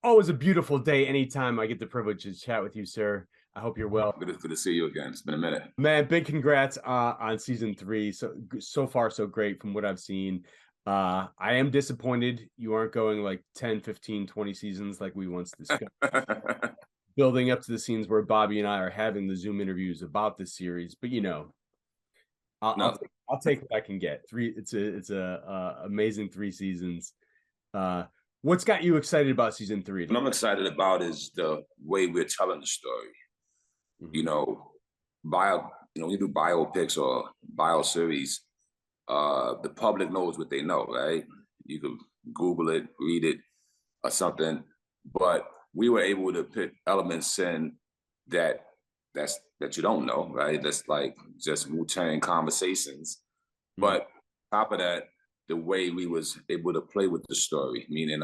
Always a beautiful day anytime I get the privilege to chat with you, sir. I hope you're well. Good to see you again. It's been a minute. Man, big congrats on season three. So far so great from what I've seen. I am disappointed you aren't going like 10, 15, 20 seasons like we once discussed. Building up to the scenes where Bobby and I are having the Zoom interviews about this series, but No, I'll take what I can get. It's a amazing 3 seasons. Uh, what's got you excited about season three? what I'm excited about is the way we're telling the story. Mhm. You know, when you do biopics or bio series, the public knows what they know, right? You could Google it, read it, or something. But we were able to put elements in that that you don't know, right? That's like just Wu-Tang conversations. Mhm. But top of that, the way we was able to play with the story, meaning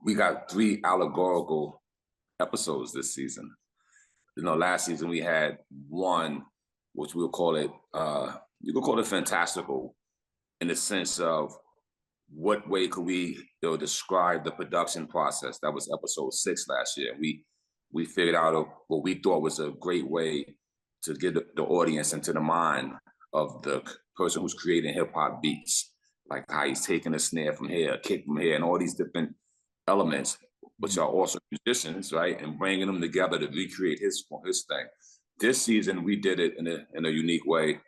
we got 3 allegorical episodes this season. Last season we had one, which we'll call it, you could call it fantastical, in the sense of what way could we describe the production process. That was episode 6 last year. We figured out what we thought was a great way to get the audience into the mind of the person who's creating hip hop beats, like how he's taking a snare from here, a kick from here, and all these different elements, which are also musicians, right? And bringing them together to recreate his thing. This season, we did it in a unique way.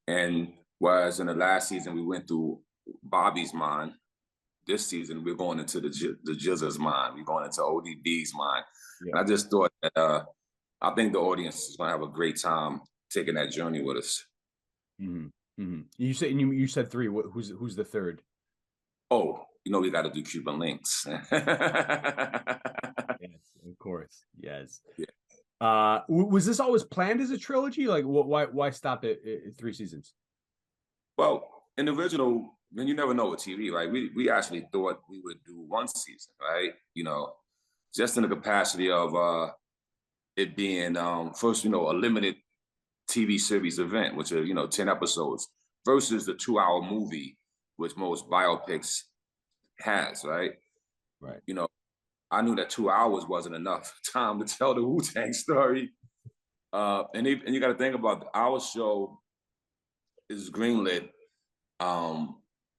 And whereas in the last season, we went through Bobby's mind, this season, we're going into the Jizzer's mind. We're going into ODB's mind. Yeah. And I just thought that I think the audience is going to have a great time taking that journey with us. Mm-hmm. Mm-hmm. You said three. Who's the third? Oh, we got to do Cuban links. Yes, of course. Yes. Yeah. Was this always planned as a trilogy? Like, why stop it at 3 seasons? Well, in the original, then you never know with TV, right? We actually thought we would do one season, right? Just in the capacity of it being first, a limited TV series event, which are 10 episodes, versus the 2-hour movie, which most biopics has, right? Right. I knew that 2 hours wasn't enough time to tell the Wu-Tang story. And you got to think about our show is greenlit.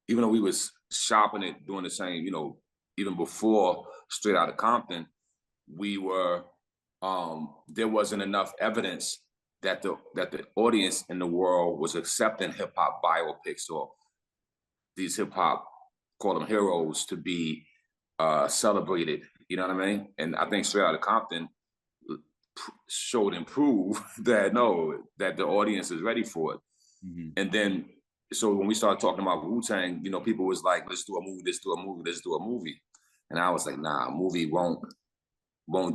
Even though we was shopping it, doing the same, even before Straight Outta Compton, we were there wasn't enough evidence that the audience in the world was accepting hip hop biopics or these hip hop, call them heroes, to be celebrated. You know what I mean? And I think Straight Outta Compton showed and proved that that the audience is ready for it. Mm-hmm. And then, so when we started talking about Wu-Tang, people was like, let's do a movie, let's do a movie, let's do a movie. And I was like, nah, a movie won't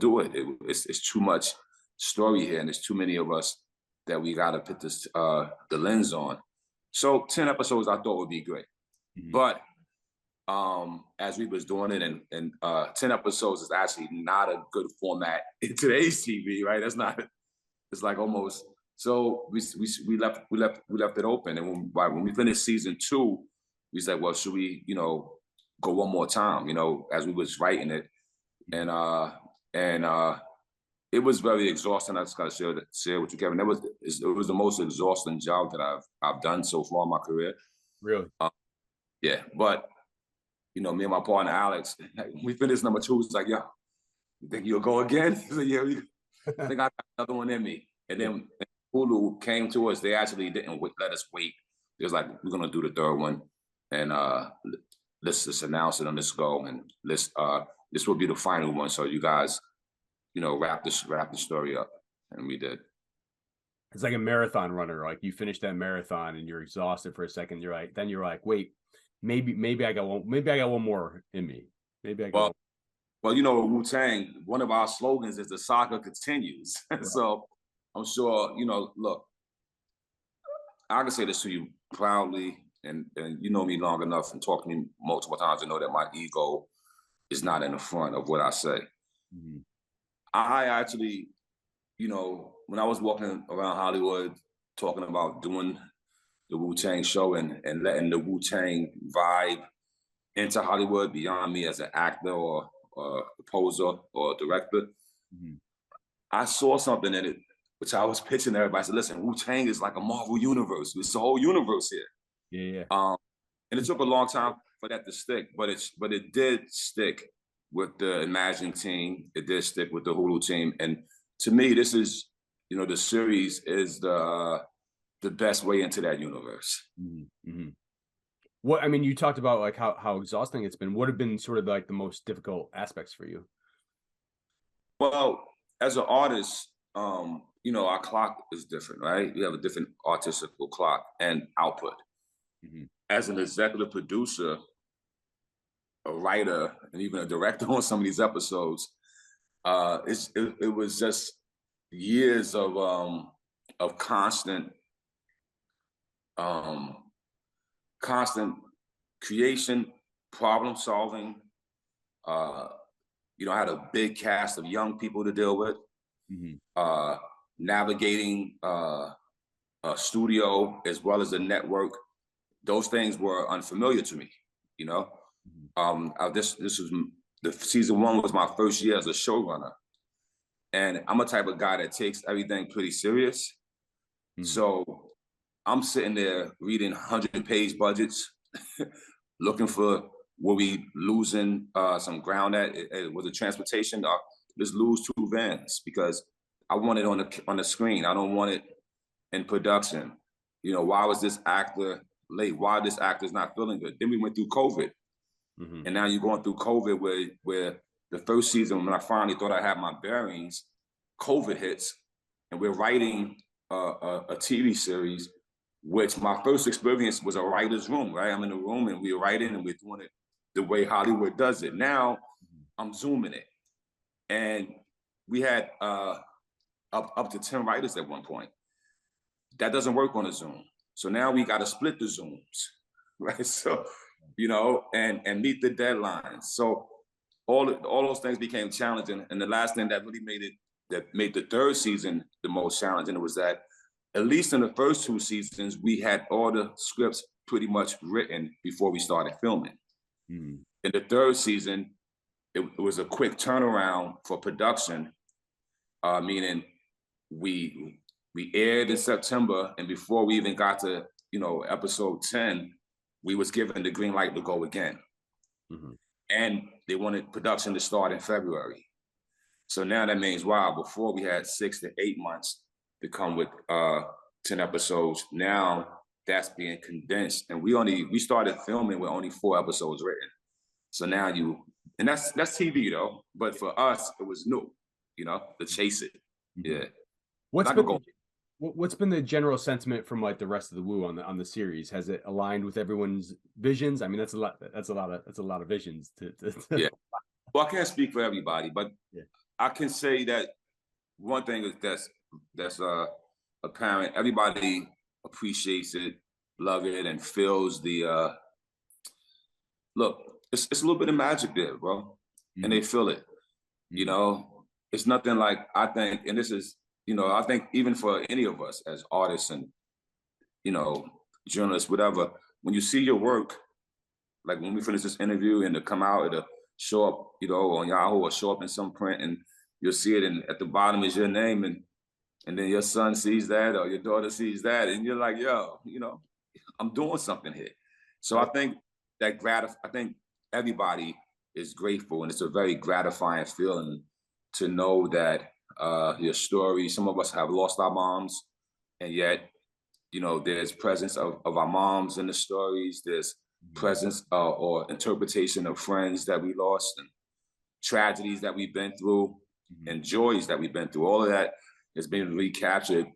do it. It's too much story here, and there's too many of us that we got to put this the lens on. So 10 episodes I thought would be great. Mm-hmm. But as we was doing it, and 10 episodes is actually not a good format in today's TV, right? It's like almost, so we left it open. And when we finished season 2, we said, well, should we, go one more time, as we was writing it. And it was very exhausting. I just gotta share with you, Kevin. It was the most exhausting job that I've done so far in my career. Really? Yeah, but me and my partner Alex, we finished number 2. It's like, yo, you think you'll go again? He's like, yeah, I think I got another one in me. And then Hulu came to us. They actually didn't let us wait. It was like, we're gonna do the 3rd one, and let's just announce it and let's go, and this will be the final one. So you guys, wrap the story up, and we did. It's like a marathon runner. Like you finish that marathon and you're exhausted for a second. You're like, wait, maybe I got one more in me. Maybe I got. Well, Wu-Tang, one of our slogans is the saga continues. Right. So I'm sure, look, I can say this to you proudly, and you know me long enough and talked to me multiple times to know that my ego is not in the front of what I say. Mm-hmm. I actually, when I was walking around Hollywood talking about doing the Wu-Tang show and letting the Wu-Tang vibe into Hollywood beyond me as an actor or composer or director. Mhm. I saw something in it, which I was pitching to everybody. I said, listen, Wu-Tang is like a Marvel universe. It's a whole universe here. Yeah, And it took a long time for that to stick, but it did stick with the Imagine team. It did stick with the Hulu team. And to me, this is, the series is the best way into that universe. Mhm. What I mean, you talked about like how exhausting it's been. What have been sort of like the most difficult aspects for you? Well, as an artist, our clock is different, right? We have a different artistical clock and output. Mhm. As an executive producer, a writer, and even a director on some of these episodes, it was just years of um, constant creation, problem solving. Uh, I had a big cast of young people to deal with. Mhm. Uh, navigating a studio as well as a network, those things were unfamiliar to me. You know, Mhm. this was the season one was my first year as a showrunner, and I'm a type of guy that takes everything pretty serious. Mhm. So I'm sitting there reading 100-page budgets, looking for were we losing some ground at? Was it transportation? Let's lose 2 vans because I want it on the screen. I don't want it in production. Why was this actor late? Why this actor's not feeling good? Then we went through COVID, Mhm. and now you're going through COVID where the first season when I finally thought I had my bearings, COVID hits, and we're writing a TV series, which my first experience was a writer's room, right? I'm in a room and we're writing and we're doing it the way Hollywood does it. Now I'm zooming it, and we had up to 10 writers at one point. That doesn't work on a Zoom. So now we got to split the Zooms, right? So, and meet the deadlines. So all those things became challenging. And the last thing that really made the third season the most challenging was that at least in the first 2 seasons, we had all the scripts pretty much written before we started filming. Mhm. In the third season, it was a quick turnaround for production, meaning we we aired in September, and before we even got to episode 10, we was given the green light to go again, Mhm. and they wanted production to start in February. So now that means wow, before we had 6 to 8 months to come with 10 episodes. Now that's being condensed, and we started filming with only 4 episodes written. So now and that's TV though, but for us it was new, to chase it. Mhm. Yeah, What's I could been go. what's been the general sentiment from like the rest of the Wu on the series? Has it aligned with everyone's visions? I mean, that's a lot. That's a lot of visions Yeah. Well, I can't speak for everybody, but Yeah. I can say that one thing is that's apparent. Everybody appreciates it, love it, and feels the look. It's a little bit of magic there, bro, and Mhm. they feel it. You Mhm. know, it's nothing like I think, and this is I think even for any of us as artists and you know journalists, whatever, when you see your work, like when we finish this interview and to come out, it'll show up, on Yahoo or show up in some print, and you'll see it, and at the bottom is your name, and then your son sees that or your daughter sees that, and you're like, yo, I'm doing something here. So I That's think I think everybody is grateful, and it's a very gratifying feeling to know that your story. Some of us have lost our moms, and yet there's presence of our moms in the stories. There's Mhm. presence or interpretation of friends that we lost, and tragedies that we've been through, Mhm. and joys that we've been through. All of that has been recaptured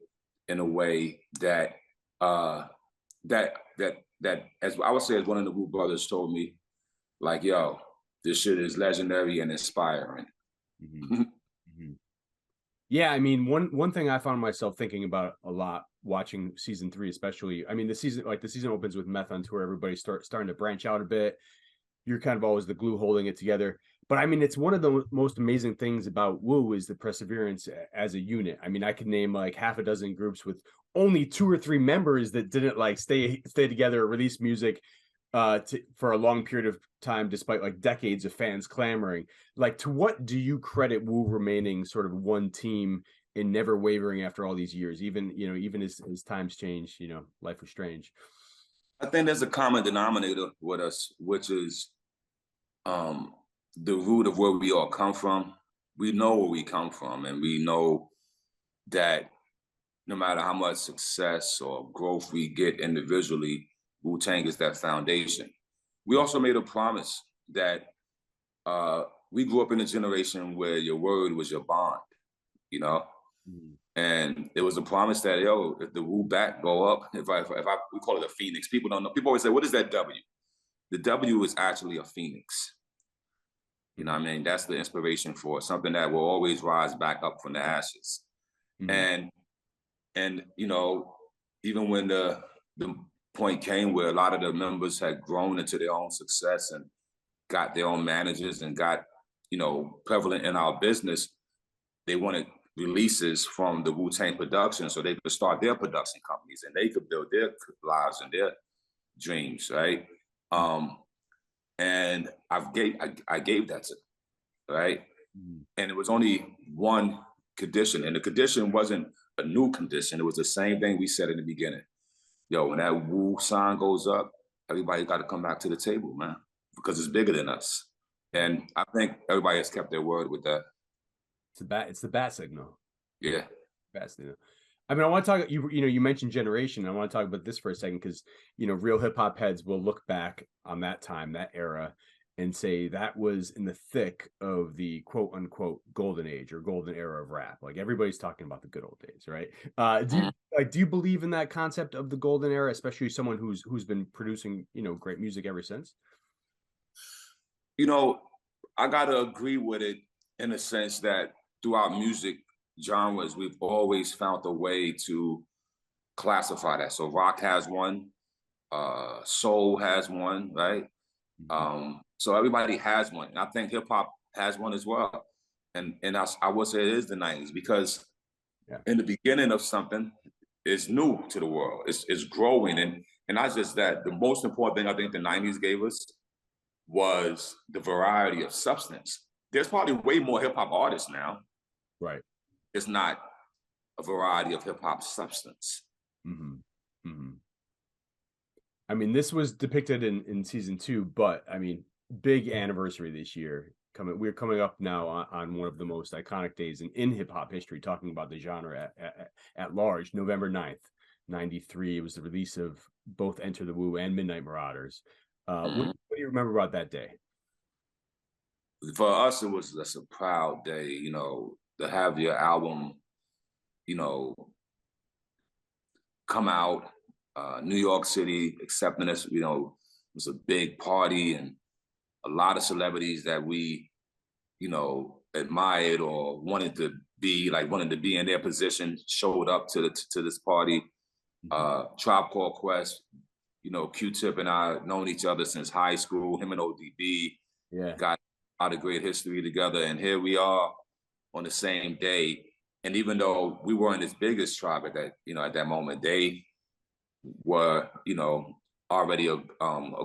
in a way that uh, that as I would say, as one of the Wu brothers told me, like, yo, this shit is legendary and inspiring. Mhm. Mhm. Yeah, I mean, one thing I found myself thinking about a lot watching season three, especially. I mean, the season opens with Meth on tour. Everybody's starting to branch out a bit. You're kind of always the glue holding it together. But I mean, it's one of the most amazing things about Wu is the perseverance as a unit. I mean, I could name like half a dozen groups with only 2 or 3 members that didn't like stay together or release music for a long period of time, despite like decades of fans clamoring. Like, to what do you credit Wu remaining sort of one team and never wavering after all these years, even even as times change, life was strange. I think there's a common denominator with us, which is the root of where we all come from. We know where we come from, and we know that no matter how much success or growth we get individually, Wu-Tang is that foundation. We also made a promise that we grew up in a generation where your word was your bond, you know? Mm. And it was a promise that, yo, if the Wu back go up, if I we call it a phoenix. People don't know. People always say, what is that W? The W is actually a phoenix. You know what I mean? That's the inspiration for something that will always rise back up from the ashes. Mm-hmm. And even when the point came where a lot of the members had grown into their own success and got their own managers and got prevalent in our business, they wanted releases from the Wu-Tang production so they could start their production companies and they could build their lives and their dreams, right? And I gave that to them, right? And it was only one condition, and the condition wasn't a new condition. It was the same thing we said in the beginning. Yo, when that Wu sign goes up, everybody got to come back to the table, man, because it's bigger than us. And I think everybody has kept their word with that. It's the bat signal. Yeah. Bat signal. I mean, I want to talk. You mentioned generation. I want to talk about this for a second because real hip hop heads will look back on that time, that era, and say that was in the thick of the quote unquote golden age or golden era of rap. Like, everybody's talking about the good old days, right? Do you believe in that concept of the golden era, especially someone who's been producing great music ever since? I gotta agree with it in the sense that throughout music genres, we've always found a way to classify that. So rock has one, soul has one, right? So everybody has one, and I think hip hop has one as well. And I would say it is the '90s because in the beginning of something, it's new to the world. It's growing, and not just that. The most important thing I think the '90s gave us was the variety of substance. There's probably way more hip hop artists now. Right. It's not a variety of hip hop substance. I mean, this was depicted in season 2, but I mean, big anniversary this year. We're coming up now on one of the most iconic days in hip hop history, talking about the genre at large. November 9th, 93. It was the release of both Enter the Wu and Midnight Marauders. What do you remember about that day? For us, it was just a proud day, to have your album, come out. New York City accepting us, was a big party, and a lot of celebrities that we, admired or wanted to be in their position showed up to this party. Tribe Called Quest, Q-Tip and I known each other since high school. Him and ODB got a lot of great history together, and here we are on the same day. And even though we weren't as big as Tribe at that moment, they were, already a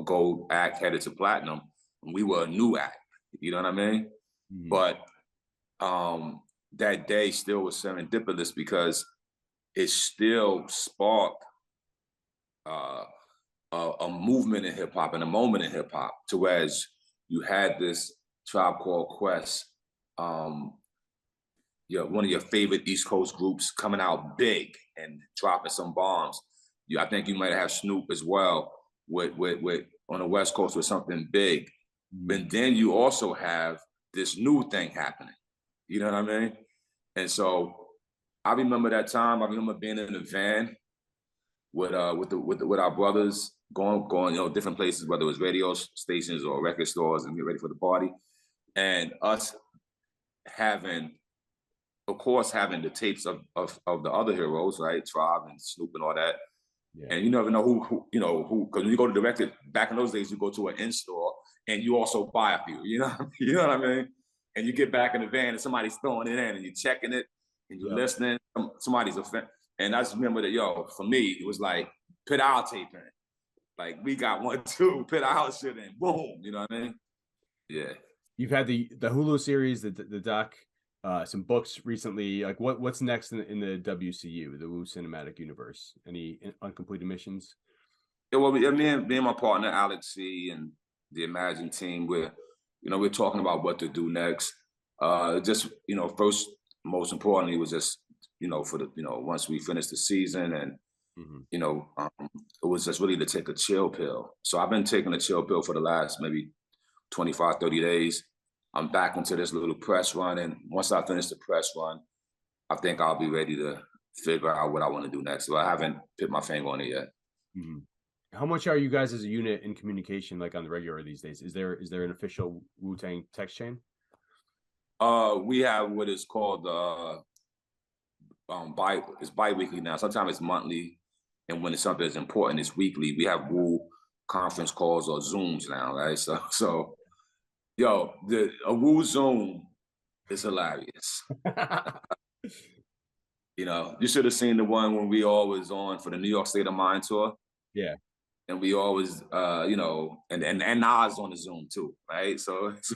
gold act headed to platinum, and we were a new act. You know what I mean? But that day still was serendipitous because it still sparked a movement in hip hop and a moment in hip hop, to whereas you had this Tribe Called Quest, one of your favorite East Coast groups coming out big and dropping some bombs. I think you might have Snoop as well with on the West Coast with something big. And then you also have this new thing happening. You know what I mean? And so I remember that time. I remember being in the van with our brothers, going different places, whether it was radio stations or record stores, and get ready for the party. And us having the tapes of the other heroes, right? Tribe and Snoop and all that. Yeah. And you never know who, because when you go to the record, back in those days, you go to an in-store and you also buy a few, you know what I mean? And you get back in the van and somebody's throwing it in and you're checking it and you're listening. Somebody's offended. And I just remember that, for me, it was like, put our tape in. Like we got 1-2, put our shit in, boom. You know what I mean? Yeah. You've had the Hulu series, the doc, some books recently. Like what's next in the WCU, the Wu Cinematic Universe? Any uncompleted missions? Yeah, well, me and my partner Alex C and the Imagine team, we're talking about what to do next. Just first, most importantly, was just for the once we finish the season and it was just really to take a chill pill. So I've been taking a chill pill for the last maybe 25, 30 days. I'm back into this little press run, and once I finish the press run, I think I'll be ready to figure out what I want to do next. So I haven't put my finger on it yet. Mm-hmm. How much are you guys as a unit in communication, like on the regular these days? Is there an official Wu-Tang text chain? We have what is called it's bi-weekly now. Sometimes it's monthly, and when it's something that's important, it's weekly. We have Wu conference calls or Zooms now, right? So yo, a Wu Zoom is hilarious. You should have seen the one when we all was on for the New York State of Mind tour. Yeah. And we always, and Nas on the Zoom too, right? So it's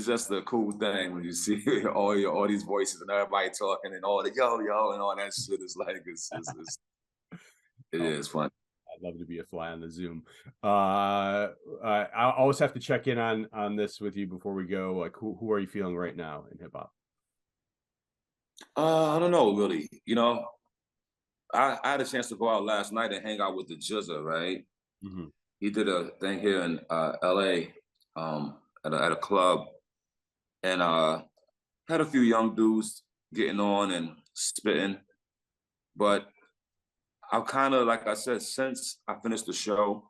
just the cool thing when you see all these voices and everybody talking and all the yo and all that shit. Is like it is fun. I'd love to be a fly on the Zoom. I always have to check in on this with you before we go. Like, who are you feeling right now in hip hop? I don't know, really. I had a chance to go out last night and hang out with the RZA, right? Mm-hmm. He did a thing here in LA at a club, and had a few young dudes getting on and spitting. But I've kind of, like I said, since I finished the show,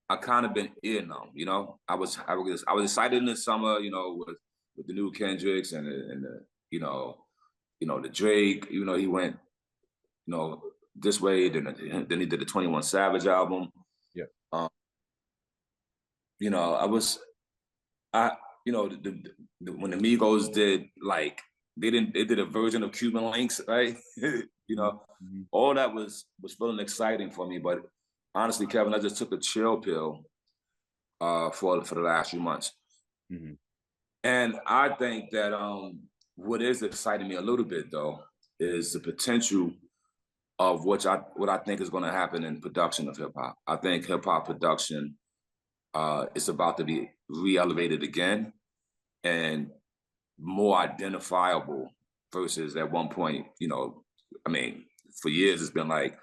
I kind of been ear numb. I was excited in the summer, with the new Kendricks and the Drake. He went, this way. Then he did the 21 Savage album. Yeah. When the Migos did, like, they did a version of Cuban Links, right? All that was feeling exciting for me. But honestly, Kevin, I just took a chill pill for the last few months. Mm-hmm. And I think that what is exciting me a little bit though is the potential of what I think is going to happen in production of hip hop. I think hip hop production is about to be re-elevated again and more identifiable versus at one point, for years it's been like,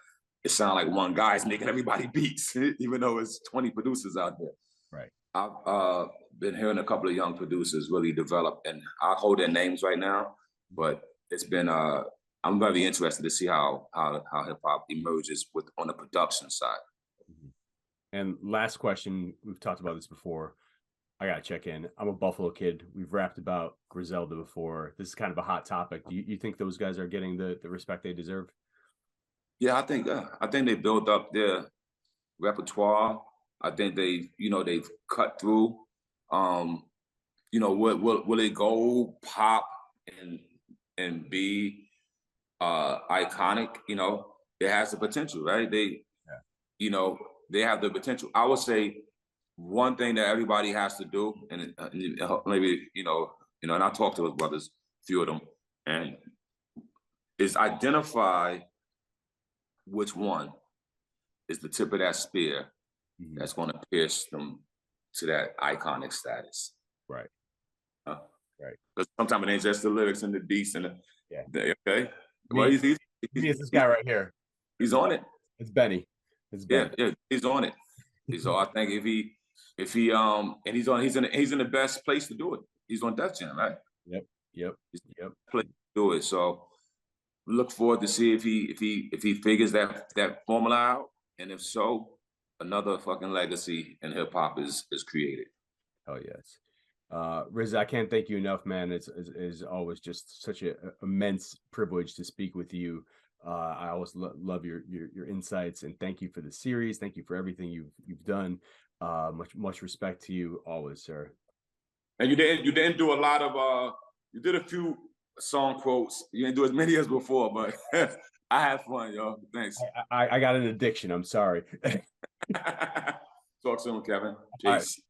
it sounds like one guy's making everybody beats, even though it's 20 producers out there. Right. I've been hearing a couple of young producers really develop, and I'll hold their names right now, but it's been I'm very interested to see how hip hop emerges on the production side. And last question, we've talked about this before. I gotta check in. I'm a Buffalo kid. We've rapped about Griselda before. This is kind of a hot topic. Do you think those guys are getting the respect they deserve? Yeah, I think they built up their repertoire. I think they've cut through. Will they go pop and be iconic? It has the potential, right? They have the potential. I would say one thing that everybody has to do, and maybe and I talked to his brothers, a few of them, and is identify which one is the tip of that spear that's going to pierce them to that iconic status. Right. Right. Because sometimes it ain't just the lyrics and the beats and okay. Well, he's this guy right here. He's on it. It's Benny. It's Benny. Yeah, he's on it. So I think if he and he's in the best place to do it. He's on Def Jam, right? Yep. Place to do it. So look forward to see if he figures that formula out, and if so, another fucking legacy in hip hop is created. Oh yes. RZA, I can't thank you enough, man. It's always just such an immense privilege to speak with you. I always love your insights, and thank you for the series. Thank you for everything you've done. Much respect to you always, sir. And you didn't do a lot of you did a few song quotes. You didn't do as many as before, but I had fun, yo. Thanks. I got an addiction. I'm sorry. Talk soon, Kevin. All right. Peace.